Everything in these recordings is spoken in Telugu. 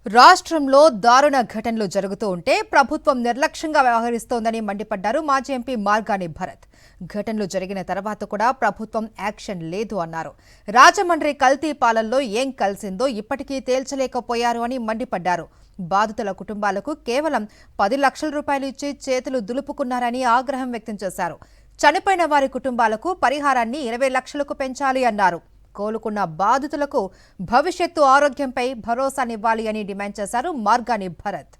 రాష్ట్రంలో దారుణ ఘటనలు జరుగుతూ ఉంటే ప్రభుత్వం నిర్లక్ష్యంగా వ్యవహరిస్తోందని మండిపడ్డారు మాజీ ఎంపీ మార్గాని భరత్. ఘటనలు జరిగిన తర్వాత కూడా ప్రభుత్వం యాక్షన్ లేదు అన్నారు. రాజమండ్రి కల్తీ పాలనలో ఏం కలిసిందో ఇప్పటికీ తేల్చలేకపోయారు అని మండిపడ్డారు. బాధితుల కుటుంబాలకు కేవలం 10 లక్షల రూపాయలు ఇచ్చి చేతులు దులుపుకున్నారని ఆగ్రహం వ్యక్తం చేశారు. చనిపోయిన వారి కుటుంబాలకు పరిహారాన్ని 20 లక్షలకు పెంచాలి అన్నారు. కోలుకున్న బాధితులకు భవిష్యత్తు ఆరోగ్యంపై భరోసానివ్వాలి అని డిమాండ్ చేశారు మార్గాని భరత్.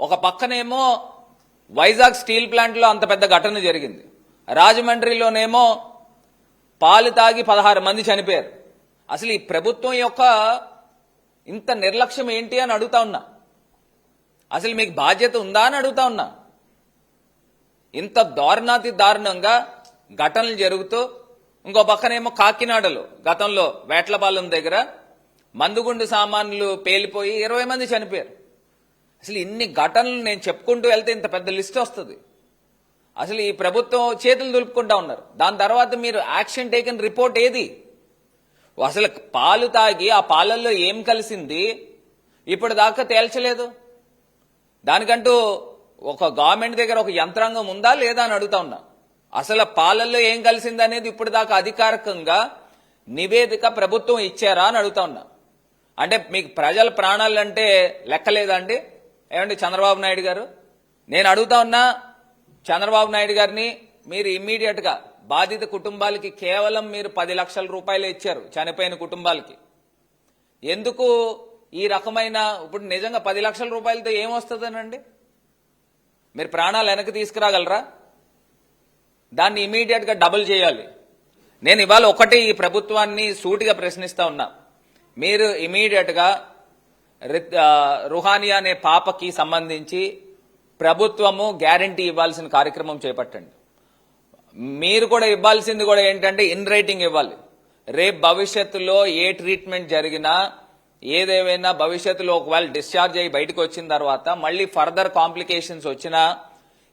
ఒక పక్కనేమో వైజాగ్ స్టీల్ ప్లాంట్ లో అంత పెద్ద ఘటన జరిగింది, రాజమండ్రిలోనేమో పాలు తాగి 16 మంది చనిపోయారు. అసలు ఈ ప్రభుత్వం యొక్క ఇంత నిర్లక్ష్యం ఏంటి అని అడుగుతా ఉన్నా. అసలు మీకు బాధ్యత ఉందా అని అడుగుతా ఉన్నా. ఇంత దారుణాతి దారుణంగా ఘటనలు జరుగుతూ ఇంకో పక్కనేమో కాకినాడలో గతంలో వేట్లపాలెం దగ్గర మందుగుండు సామాన్లు పేలిపోయి 20 మంది చనిపోయారు. అసలు ఇన్ని ఘటనలు నేను చెప్పుకుంటూ వెళ్తే ఇంత పెద్ద లిస్ట్ వస్తుంది. అసలు ఈ ప్రభుత్వం చేతులు దులుపుకుంటా ఉన్నారు. దాని తర్వాత మీరు యాక్షన్ టేకన్ రిపోర్ట్ ఏది? అసలు పాలు తాగి ఆ పాలల్లో ఏం కలిసింది ఇప్పుడు దాకా తేల్చలేదు. దానికంటూ ఒక గవర్నమెంట్ దగ్గర ఒక యంత్రాంగం ఉందా లేదా అని అడుగుతా ఉన్నా. అసలు పాలల్లో ఏం కలిసింది అనేది ఇప్పుడు దాకా అధికారికంగా నివేదిక ప్రభుత్వం ఇచ్చారా అని అడుగుతా ఉన్నా. అంటే మీకు ప్రజల ప్రాణాలంటే లెక్కలేదండి? ఏమండి చంద్రబాబు నాయుడు గారు, నేను అడుగుతా ఉన్నా చంద్రబాబు నాయుడు గారిని, మీరు ఇమ్మీడియట్ గా బాధిత కుటుంబాలకి కేవలం మీరు 10 లక్షల రూపాయలు ఇచ్చారు చనిపోయిన కుటుంబాలకి. ఎందుకు ఈ రకమైన ఇప్పుడు నిజంగా 10 లక్షల రూపాయలతో ఏమొస్తుందనండి? మీరు ప్రాణాలు వెనక్కి తీసుకురాగలరా? దాన్ని ఇమీడియట్ గా డబుల్ చేయాలి. నేను ఇవాళ ఒకటి ఈ ప్రభుత్వాన్ని సూటిగా ప్రశ్నిస్తా ఉన్నా. మీరు ఇమీడియట్ గా రుహానియా అనే పాపకి సంబంధించి ప్రభుత్వము గ్యారంటీ ఇవ్వాల్సిన కార్యక్రమం చేపట్టండి. మీరు కూడా ఇవ్వాల్సింది కూడా ఏంటంటే ఇన్ రైటింగ్ ఇవ్వాలి. రేపు భవిష్యత్తులో ఏ ట్రీట్మెంట్ జరిగినా ఏదేమైనా భవిష్యత్తులో ఒకవేళ డిశ్చార్జ్ అయ్యి బయటకు వచ్చిన తర్వాత మళ్ళీ ఫర్దర్ కాంప్లికేషన్స్ వచ్చినా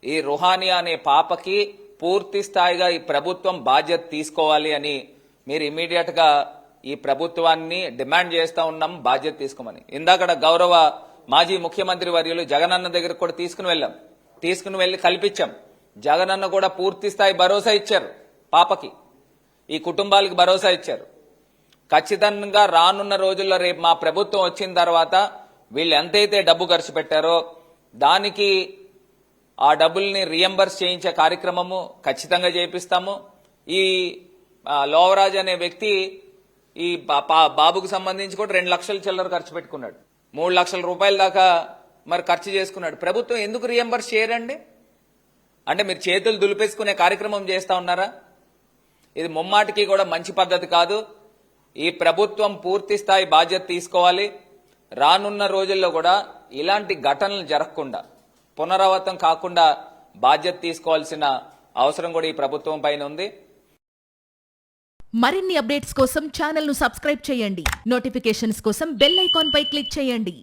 ఈ రుహానియా అనే పాపకి పూర్తి స్థాయిగా ఈ ప్రభుత్వం బాధ్యత తీసుకోవాలి అని మీరు ఇమీడియట్ గా ఈ ప్రభుత్వాన్ని డిమాండ్ చేస్తా ఉన్నాం, బాధ్యత తీసుకోమని. ఇందాక గౌరవ మాజీ ముఖ్యమంత్రి వర్యులు జగనన్న దగ్గర కూడా తీసుకుని వెళ్లి కల్పించాం. జగనన్న కూడా పూర్తి స్థాయి భరోసా ఇచ్చారు. పాపకి ఈ కుటుంబాలకు భరోసా ఇచ్చారు. ఖచ్చితంగా రానున్న రోజుల్లో రేపు మా ప్రభుత్వం వచ్చిన తర్వాత వీళ్ళు ఎంతైతే డబ్బు ఖర్చు పెట్టారో దానికి ఆ డబ్బుల్ని రియంబర్స్ చేయించే కార్యక్రమము ఖచ్చితంగా చేపిస్తాము. ఈ లోవరాజ్ అనే వ్యక్తి ఈ బాబుకు సంబంధించి కూడా 2 లక్షల చిల్లర ఖర్చు పెట్టుకున్నాడు. 3 లక్షల రూపాయల దాకా మరి ఖర్చు చేసుకున్నాడు. ప్రభుత్వం ఎందుకు రియంబర్స్ చేయరండి? అంటే మీరు చేతులు దులిపేసుకునే కార్యక్రమం చేస్తా ఉన్నారా? ఇది ముమ్మాటికి కూడా మంచి పద్ధతి కాదు. ఈ ప్రభుత్వం పూర్తి స్థాయి బాధ్యత తీసుకోవాలి. రానున్న రోజుల్లో కూడా ఇలాంటి ఘటనలు జరగకుండా పునరావృతం కాకుండా బాధ్యత తీసుకోవాల్సిన అవసరం కూడా ఈ ప్రభుత్వం పైన ఉంది. మరిన్ని అప్డేట్స్ కోసం ఛానల్ ను సబ్స్క్రైబ్ చేయండి. నోటిఫికేషన్స్ కోసం బెల్ ఐకాన్ పై క్లిక్ చేయండి.